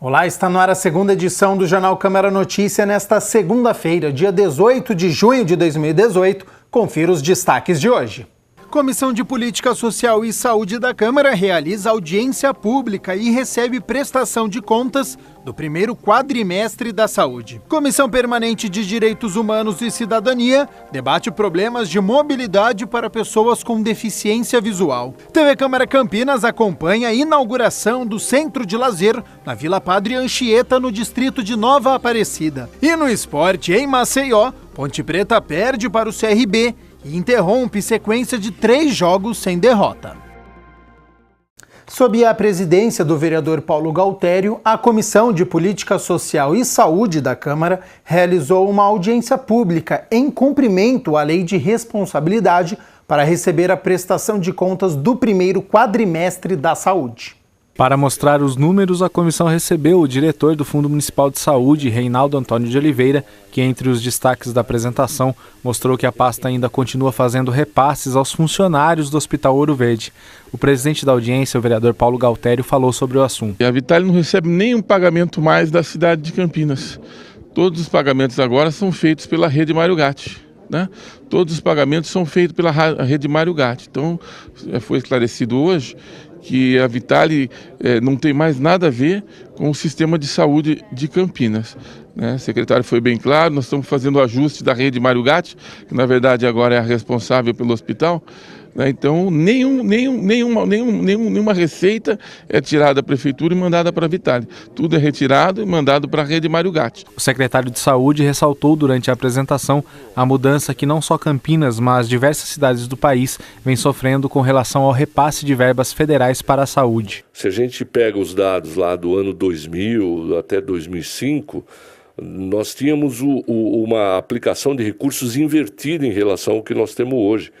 Olá, está no ar a segunda edição do Jornal Câmara Notícia nesta segunda-feira, dia 18 de junho de 2018. Confira os destaques de hoje. Comissão de Política Social e Saúde da Câmara realiza audiência pública e recebe prestação de contas do primeiro quadrimestre da saúde. Comissão Permanente de Direitos Humanos e Cidadania debate problemas de mobilidade para pessoas com deficiência visual. TV Câmara Campinas acompanha a inauguração do Centro de Lazer na Vila Padre Anchieta, no distrito de Nova Aparecida. E no esporte, em Maceió, Ponte Preta perde para o CRB e interrompe sequência de 3 jogos sem derrota. Sob a presidência do vereador Paulo Galtério, a Comissão de Política Social e Saúde da Câmara realizou uma audiência pública em cumprimento à Lei de Responsabilidade para receber a prestação de contas do primeiro quadrimestre da saúde. Para mostrar os números, a comissão recebeu o diretor do Fundo Municipal de Saúde, Reinaldo Antônio de Oliveira, que entre os destaques da apresentação mostrou que a pasta ainda continua fazendo repasses aos funcionários do Hospital Ouro Verde. O presidente da audiência, o vereador Paulo Galtério, falou sobre o assunto. A Vitale não recebe nenhum pagamento mais da cidade de Campinas. Todos os pagamentos agora são feitos pela rede Mário Gatti, né? Todos os pagamentos são feitos pela rede Mário Gatti. Então, foi esclarecido hoje que a Vitale não tem mais nada a ver com o sistema de saúde de Campinas, né? O secretário foi bem claro, nós estamos fazendo o ajuste da rede Mário Gatti, que na verdade agora é a responsável pelo hospital, né? Então nenhuma receita é tirada da prefeitura e mandada para a Vitale. Tudo é retirado e mandado para a rede Mário Gatti. O secretário de Saúde ressaltou durante a apresentação a mudança que não só Campinas, mas diversas cidades do país vem sofrendo com relação ao repasse de verbas federais para a saúde. Se a gente pega os dados lá do ano 2000 até 2005, nós tínhamos uma aplicação de recursos invertida em relação ao que nós temos hoje.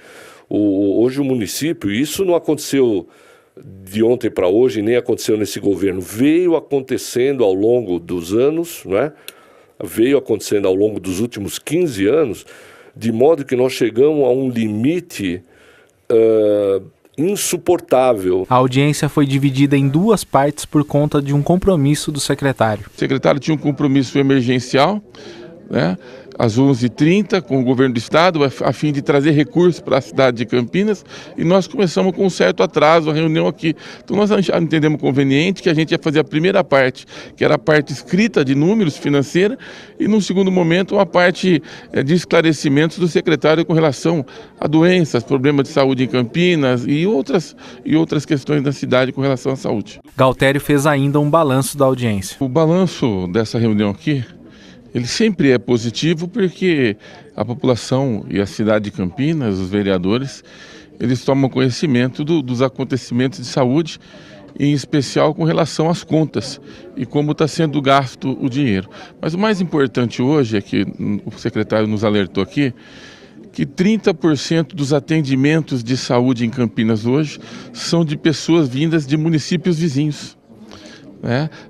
Hoje o município, isso não aconteceu de ontem para hoje, nem aconteceu nesse governo, veio acontecendo ao longo dos anos, né? Veio acontecendo ao longo dos últimos 15 anos, de modo que nós chegamos a um limite insuportável. A audiência foi dividida em 2 partes por conta de um compromisso do secretário. O secretário tinha um compromisso emergencial, né, às 11h30 com o governo do estado, a fim de trazer recursos para a cidade de Campinas, e nós começamos com um certo atraso a reunião aqui. Então nós entendemos conveniente que a gente ia fazer a primeira parte, que era a parte escrita de números financeira, e num segundo momento uma parte de esclarecimentos do secretário com relação a doenças, problemas de saúde em Campinas e outras questões da cidade com relação à saúde. Galtério fez ainda um balanço da audiência. O balanço dessa reunião aqui, ele sempre é positivo porque a população e a cidade de Campinas, os vereadores, eles tomam conhecimento dos acontecimentos de saúde, em especial com relação às contas e como está sendo gasto o dinheiro. Mas o mais importante hoje é que o secretário nos alertou aqui, que 30% dos atendimentos de saúde em Campinas hoje são de pessoas vindas de municípios vizinhos.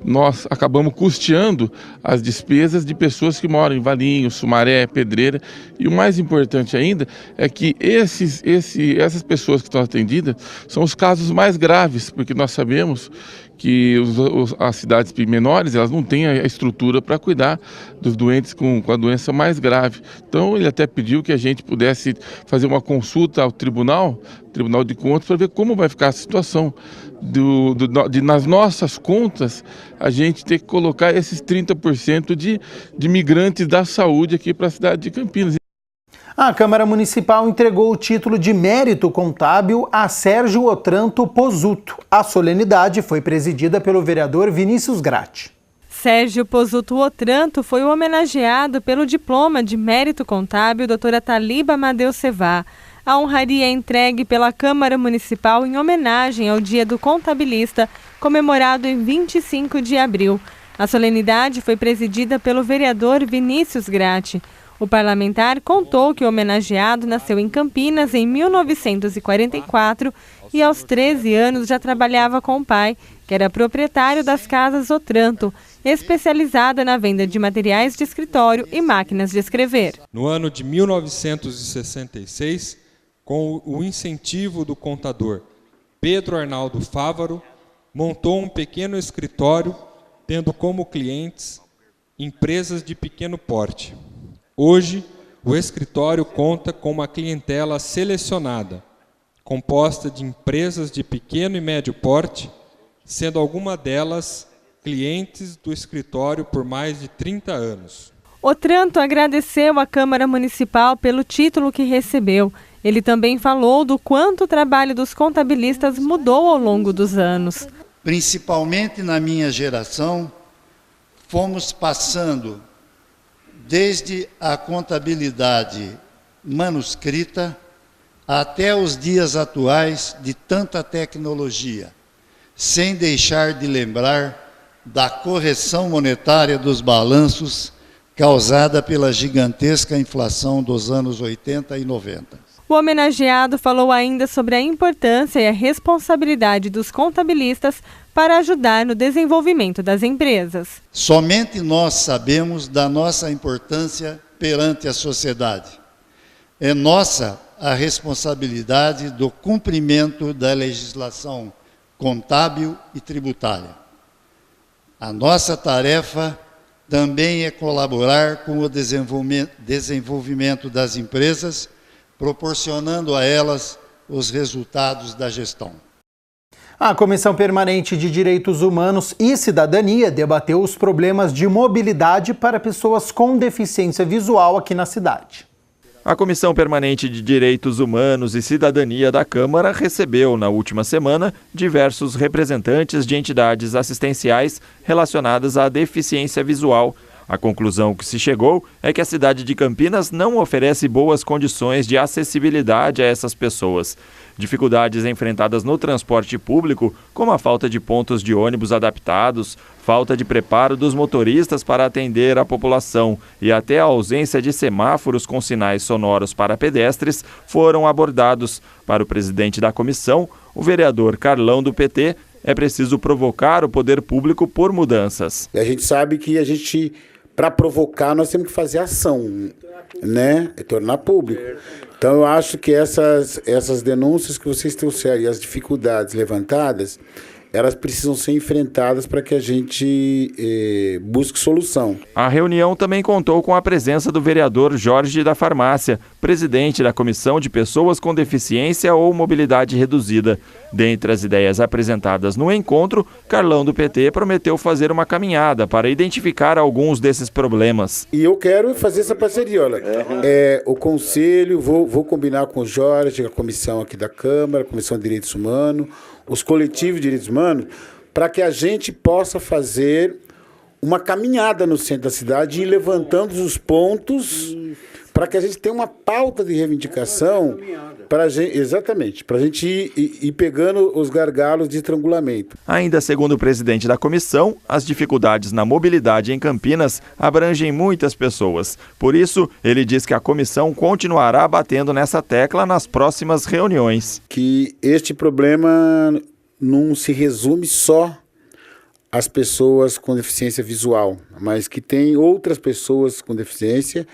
Nós acabamos custeando as despesas de pessoas que moram em Valinhos, Sumaré, Pedreira, e o mais importante ainda é que essas pessoas que estão atendidas são os casos mais graves, porque nós sabemos que as cidades menores, elas não têm a estrutura para cuidar dos doentes com a doença mais grave. Então ele até pediu que a gente pudesse fazer uma consulta ao Tribunal de Contas, para ver como vai ficar a situação nas nossas contas, a gente ter que colocar esses 30% de migrantes da saúde aqui para a cidade de Campinas. A Câmara Municipal entregou o título de mérito contábil a Sérgio Otranto Pozzuto. A solenidade foi presidida pelo vereador Vinícius Gratti. Sérgio Pozzuto Otranto foi homenageado pelo diploma de mérito contábil doutora Taliba Amadeu Cevá. A honraria é entregue pela Câmara Municipal em homenagem ao Dia do Contabilista, comemorado em 25 de abril. A solenidade foi presidida pelo vereador Vinícius Gratti. O parlamentar contou que o homenageado nasceu em Campinas em 1944 e aos 13 anos já trabalhava com o pai, que era proprietário das Casas Otranto, especializada na venda de materiais de escritório e máquinas de escrever. No ano de 1966, com o incentivo do contador Pedro Arnaldo Fávaro, montou um pequeno escritório tendo como clientes empresas de pequeno porte. Hoje, o escritório conta com uma clientela selecionada, composta de empresas de pequeno e médio porte, sendo alguma delas clientes do escritório por mais de 30 anos. Otranto agradeceu à Câmara Municipal pelo título que recebeu. Ele também falou do quanto o trabalho dos contabilistas mudou ao longo dos anos. Principalmente na minha geração, fomos passando desde a contabilidade manuscrita até os dias atuais de tanta tecnologia, sem deixar de lembrar da correção monetária dos balanços causada pela gigantesca inflação dos anos 80 e 90. O homenageado falou ainda sobre a importância e a responsabilidade dos contabilistas para ajudar no desenvolvimento das empresas. Somente nós sabemos da nossa importância perante a sociedade. É nossa a responsabilidade do cumprimento da legislação contábil e tributária. A nossa tarefa também é colaborar com o desenvolvimento das empresas, proporcionando a elas os resultados da gestão. A Comissão Permanente de Direitos Humanos e Cidadania debateu os problemas de mobilidade para pessoas com deficiência visual aqui na cidade. A Comissão Permanente de Direitos Humanos e Cidadania da Câmara recebeu, na última semana, diversos representantes de entidades assistenciais relacionadas à deficiência visual. A conclusão que se chegou é que a cidade de Campinas não oferece boas condições de acessibilidade a essas pessoas. Dificuldades enfrentadas no transporte público, como a falta de pontos de ônibus adaptados, falta de preparo dos motoristas para atender a população e até a ausência de semáforos com sinais sonoros para pedestres, foram abordados. Para o presidente da comissão, o vereador Carlão, do PT, é preciso provocar o poder público por mudanças. A gente sabe que para provocar, nós temos que fazer ação, né? É tornar público. Então, eu acho que essas denúncias que vocês trouxeram e as dificuldades levantadas, elas precisam ser enfrentadas para que a gente busque solução. A reunião também contou com a presença do vereador Jorge da Farmácia, presidente da Comissão de Pessoas com Deficiência ou Mobilidade Reduzida. Dentre as ideias apresentadas no encontro, Carlão, do PT, prometeu fazer uma caminhada para identificar alguns desses problemas. E eu quero fazer essa parceria, olha. O Conselho, vou combinar com o Jorge, a comissão aqui da Câmara, a Comissão de Direitos Humanos, os coletivos de direitos humanos, para que a gente possa fazer uma caminhada no centro da cidade e ir levantando os pontos para que a gente tenha uma pauta de reivindicação para a gente ir pegando os gargalos de estrangulamento. Ainda segundo o presidente da comissão, as dificuldades na mobilidade em Campinas abrangem muitas pessoas. Por isso, ele diz que a comissão continuará batendo nessa tecla nas próximas reuniões. Que este problema não se resume só às pessoas com deficiência visual, mas que tem outras pessoas com deficiência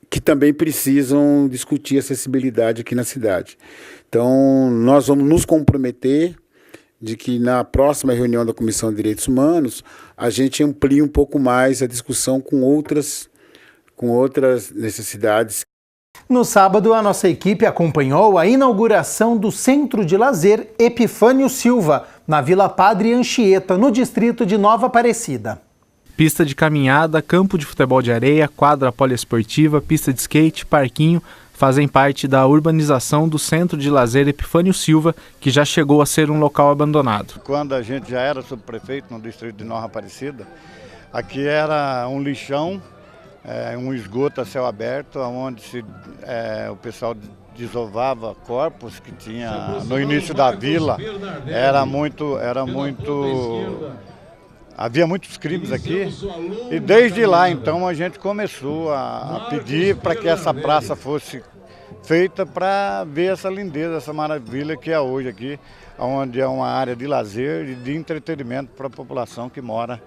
que também precisam discutir acessibilidade aqui na cidade. Então, nós vamos nos comprometer de que na próxima reunião da Comissão de Direitos Humanos a gente amplie um pouco mais a discussão com outras necessidades. No sábado, a nossa equipe acompanhou a inauguração do Centro de Lazer Epifânio Silva, na Vila Padre Anchieta, no distrito de Nova Aparecida. Pista de caminhada, campo de futebol de areia, quadra poliesportiva, pista de skate, parquinho fazem parte da urbanização do Centro de Lazer Epifânio Silva, que já chegou a ser um local abandonado. Quando a gente já era subprefeito no distrito de Nova Aparecida, aqui era um lixão, um esgoto a céu aberto, onde o pessoal desovava corpos que tinha no início da vila. Havia muitos crimes aqui e desde lá então a gente começou a pedir para que essa praça fosse feita para ver essa lindeza, essa maravilha que é hoje aqui, onde é uma área de lazer e de entretenimento para a população que mora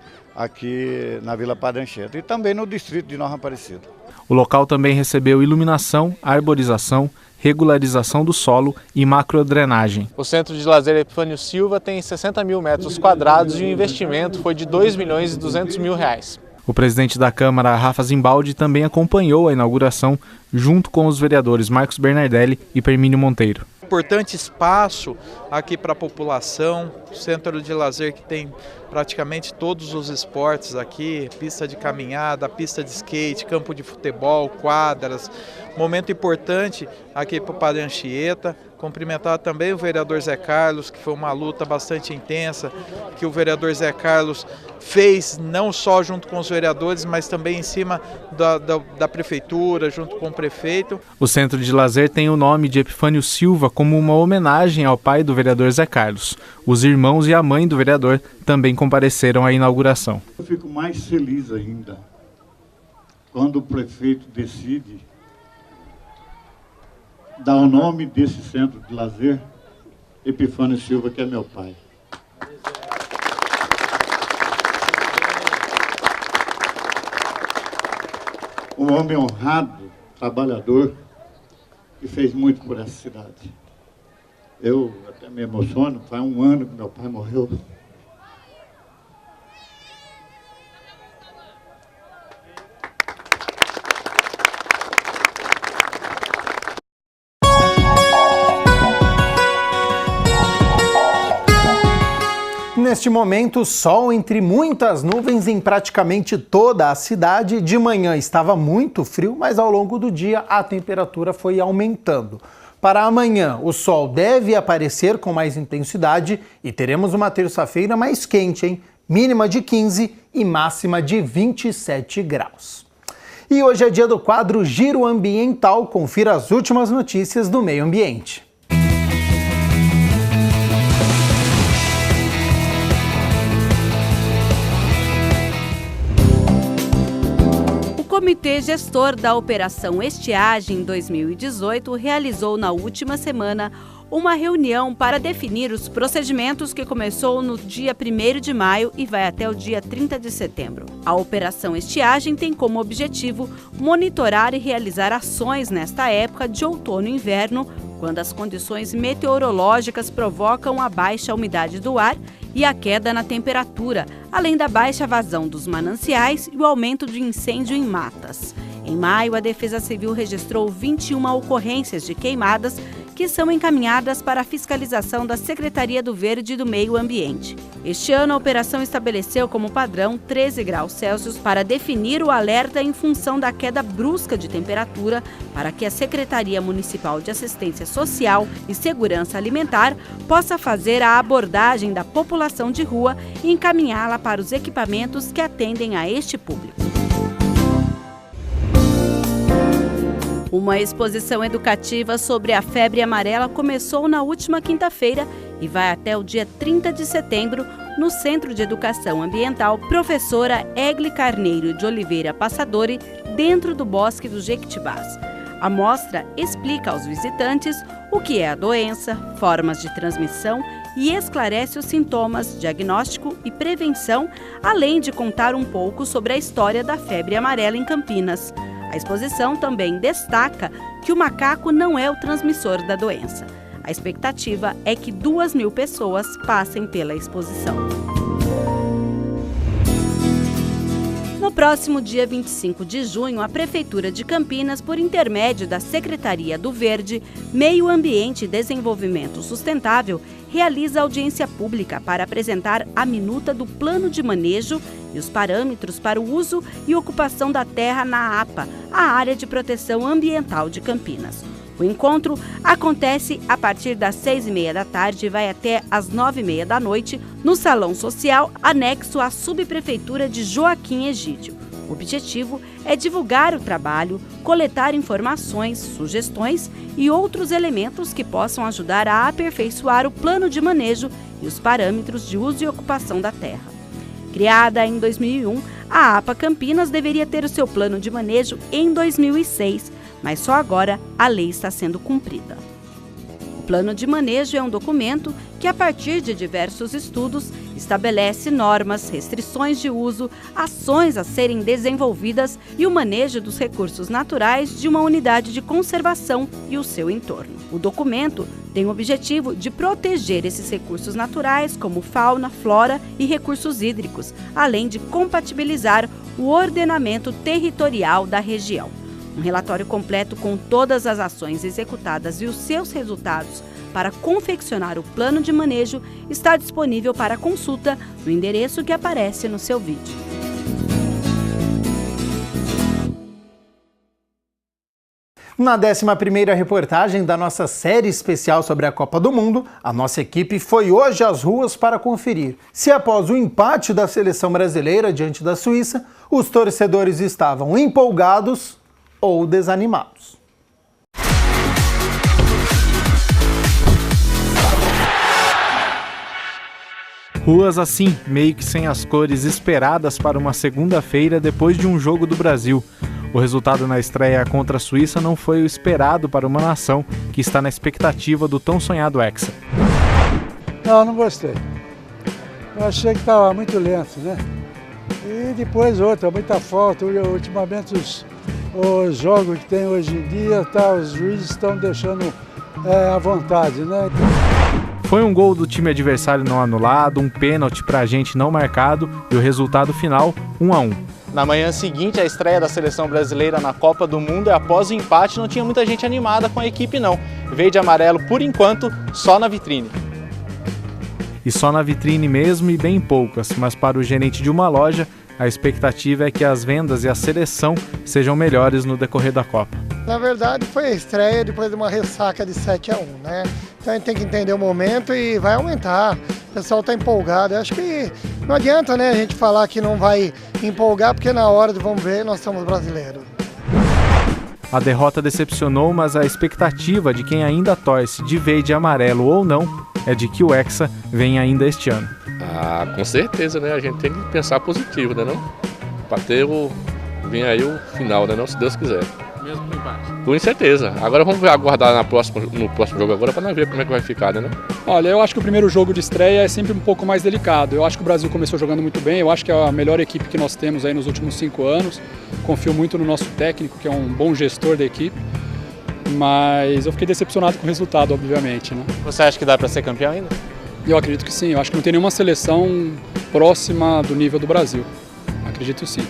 aqui na Vila Padre Anchieta e também no distrito de Nova Aparecida. O local também recebeu iluminação, arborização, regularização do solo e macrodrenagem. O Centro de Lazer Epifânio Silva tem 60 mil metros quadrados e o investimento foi de R$ 2.200.000. O presidente da Câmara, Rafa Zimbaldi, também acompanhou a inauguração junto com os vereadores Marcos Bernardelli e Permínio Monteiro. Importante espaço aqui para a população, centro de lazer que tem praticamente todos os esportes aqui, pista de caminhada, pista de skate, campo de futebol, quadras. Momento importante aqui para o Padre Anchieta. Cumprimentar também o vereador Zé Carlos, que foi uma luta bastante intensa, que o vereador Zé Carlos fez não só junto com os vereadores, mas também em cima da prefeitura, junto com o prefeito. O Centro de Lazer tem o nome de Epifânio Silva como uma homenagem ao pai do vereador Zé Carlos. Os irmãos e a mãe do vereador também compareceram à inauguração. Eu fico mais feliz ainda quando o prefeito decide dar o nome desse centro de lazer, Epifânio Silva, que é meu pai. Um homem honrado, trabalhador, que fez muito por essa cidade. Eu até me emociono, faz um ano que meu pai morreu. Neste momento, sol entre muitas nuvens em praticamente toda a cidade. De manhã estava muito frio, mas ao longo do dia a temperatura foi aumentando. Para amanhã, o sol deve aparecer com mais intensidade e teremos uma terça-feira mais quente, hein? Mínima de 15 e máxima de 27 graus. E hoje é dia do quadro Giro Ambiental. Confira as últimas notícias do meio ambiente. O Comitê Gestor da Operação Estiagem 2018 realizou na última semana uma reunião para definir os procedimentos que começou no dia 1º de maio e vai até o dia 30 de setembro. A Operação Estiagem tem como objetivo monitorar e realizar ações nesta época de outono e inverno, quando as condições meteorológicas provocam a baixa umidade do ar e a queda na temperatura, além da baixa vazão dos mananciais e o aumento de incêndio em matas. Em maio, a Defesa Civil registrou 21 ocorrências de queimadas que são encaminhadas para a fiscalização da Secretaria do Verde e do Meio Ambiente. Este ano, a operação estabeleceu como padrão 13 graus Celsius para definir o alerta em função da queda brusca de temperatura, para que a Secretaria Municipal de Assistência Social e Segurança Alimentar possa fazer a abordagem da população de rua e encaminhá-la para os equipamentos que atendem a este público. Uma exposição educativa sobre a febre amarela começou na última quinta-feira e vai até o dia 30 de setembro no Centro de Educação Ambiental Professora Egli Carneiro de Oliveira Passadori, dentro do Bosque dos Jequitibás. A mostra explica aos visitantes o que é a doença, formas de transmissão e esclarece os sintomas, diagnóstico e prevenção, além de contar um pouco sobre a história da febre amarela em Campinas. A exposição também destaca que o macaco não é o transmissor da doença. A expectativa é que 2.000 pessoas passem pela exposição. No próximo dia 25 de junho, a Prefeitura de Campinas, por intermédio da Secretaria do Verde, Meio Ambiente e Desenvolvimento Sustentável, realiza audiência pública para apresentar a minuta do plano de manejo e os parâmetros para o uso e ocupação da terra na APA, a Área de Proteção Ambiental de Campinas. O encontro acontece a partir das 6h30 da tarde e vai até às 9h30 da noite no Salão Social, anexo à Subprefeitura de Joaquim Egídio. O objetivo é divulgar o trabalho, coletar informações, sugestões e outros elementos que possam ajudar a aperfeiçoar o plano de manejo e os parâmetros de uso e ocupação da terra. Criada em 2001, a APA Campinas deveria ter o seu plano de manejo em 2006, mas só agora a lei está sendo cumprida. O plano de manejo é um documento que, a partir de diversos estudos, Estabelece normas, restrições de uso, ações a serem desenvolvidas e o manejo dos recursos naturais de uma unidade de conservação e o seu entorno. O documento tem o objetivo de proteger esses recursos naturais, como fauna, flora e recursos hídricos, além de compatibilizar o ordenamento territorial da região. Um relatório completo com todas as ações executadas e os seus resultados para confeccionar o plano de manejo está disponível para consulta no endereço que aparece no seu vídeo. Na 11ª reportagem da nossa série especial sobre a Copa do Mundo, a nossa equipe foi hoje às ruas para conferir se, após o empate da seleção brasileira diante da Suíça, os torcedores estavam empolgados ou desanimados. Ruas assim, meio que sem as cores esperadas para uma segunda-feira depois de um jogo do Brasil. O resultado na estreia contra a Suíça não foi o esperado para uma nação que está na expectativa do tão sonhado Hexa. Não gostei. Eu achei que estava muito lento, né? E depois muita falta. Ultimamente os jogos que tem hoje em dia, os juízes estão deixando à vontade, né? Foi um gol do time adversário não anulado, um pênalti para a gente não marcado e o resultado final 1-1. Na manhã seguinte, a estreia da seleção brasileira na Copa do Mundo e após o empate não tinha muita gente animada com a equipe não. Verde e amarelo, por enquanto, só na vitrine. E só na vitrine mesmo e bem poucas, mas para o gerente de uma loja, a expectativa é que as vendas e a seleção sejam melhores no decorrer da Copa. Na verdade, foi a estreia depois de uma ressaca de 7-1, né? Então a gente tem que entender o momento e vai aumentar. O pessoal está empolgado. Eu acho que não adianta, né, a gente falar que não vai empolgar, porque na hora de vamos ver, nós somos brasileiros. A derrota decepcionou, mas a expectativa de quem ainda torce de verde e amarelo ou não é de que o Hexa venha ainda este ano. Com certeza, né? A gente tem que pensar positivo, né, não? Para ter vir aí o final, né, não? Se Deus quiser. Mesmo com empate? Com certeza. Agora vamos aguardar no próximo jogo agora para ver como é que vai ficar, né, não? Olha, eu acho que o primeiro jogo de estreia é sempre um pouco mais delicado. Eu acho que o Brasil começou jogando muito bem, eu acho que é a melhor equipe que nós temos aí nos últimos 5 anos. Confio muito no nosso técnico, que é um bom gestor da equipe. Mas eu fiquei decepcionado com o resultado, obviamente, né? Você acha que dá para ser campeão ainda? Eu acredito que sim. Eu acho que não tem nenhuma seleção próxima do nível do Brasil. Acredito sim.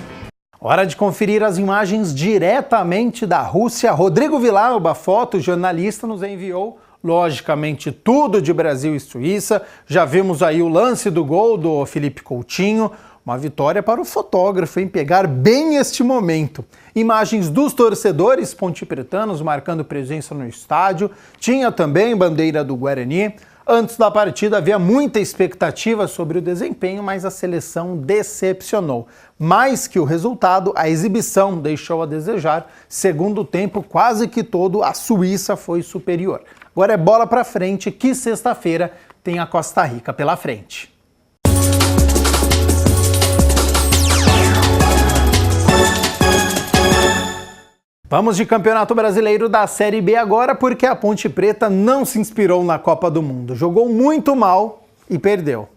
Hora de conferir as imagens diretamente da Rússia. Rodrigo Villalba, fotojornalista, nos enviou, logicamente, tudo de Brasil e Suíça. Já vimos aí o lance do gol do Felipe Coutinho. Uma vitória para o fotógrafo em pegar bem este momento. Imagens dos torcedores pontepretanos marcando presença no estádio. Tinha também bandeira do Guarani. Antes da partida havia muita expectativa sobre o desempenho, mas a seleção decepcionou. Mais que o resultado, a exibição deixou a desejar. Segundo tempo, quase que todo, a Suíça foi superior. Agora é bola para frente, que sexta-feira tem a Costa Rica pela frente. Vamos de Campeonato Brasileiro da Série B agora, porque a Ponte Preta não se inspirou na Copa do Mundo. Jogou muito mal e perdeu.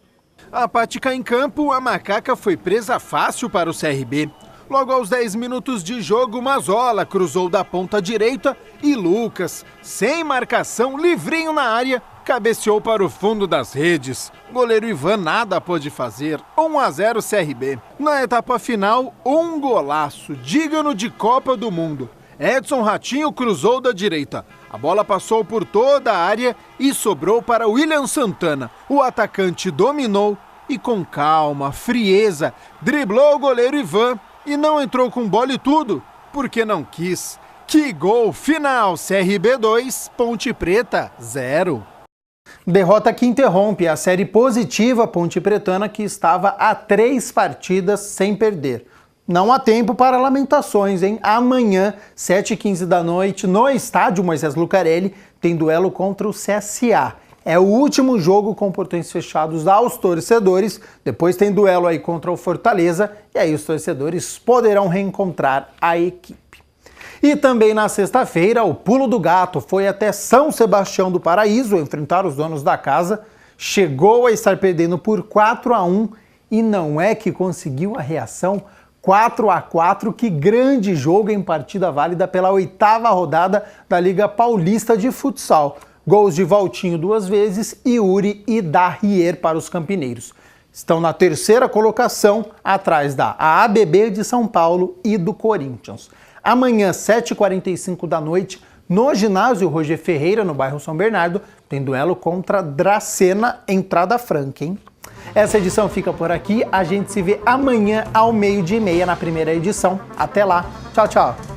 Apática em campo, a macaca foi presa fácil para o CRB. Logo aos 10 minutos de jogo, Mazola cruzou da ponta direita e Lucas, sem marcação, livrinho na área, cabeceou para o fundo das redes. Goleiro Ivan nada pôde fazer. 1-0 CRB. Na etapa final, um golaço digno de Copa do Mundo. Edson Ratinho cruzou da direita. A bola passou por toda a área e sobrou para William Santana. O atacante dominou e com calma, frieza, driblou o goleiro Ivan e não entrou com bola e tudo, porque não quis. Que gol final! CRB 2, Ponte Preta 0. Derrota que interrompe a série positiva pontepretana, que estava a 3 partidas sem perder. Não há tempo para lamentações, hein? Amanhã, 7h15 da noite, no estádio Moisés Lucarelli, tem duelo contra o CSA. É o último jogo com portões fechados aos torcedores. Depois tem duelo aí contra o Fortaleza e aí os torcedores poderão reencontrar a equipe. E também na sexta-feira, o Pulo do Gato foi até São Sebastião do Paraíso enfrentar os donos da casa. chegou a estar perdendo por 4-1 e não é que conseguiu a reação. 4-4, que grande jogo em partida válida pela 8ª rodada da Liga Paulista de Futsal. Gols de Valtinho 2 vezes e Uri e Darrier para os campineiros. Estão na 3ª colocação, atrás da AABB de São Paulo e do Corinthians. Amanhã, 7h45 da noite, no ginásio Roger Ferreira, no bairro São Bernardo, tem duelo contra Dracena, entrada franca, hein? Essa edição fica por aqui, a gente se vê amanhã ao 12:30 na primeira edição. Até lá, tchau, tchau!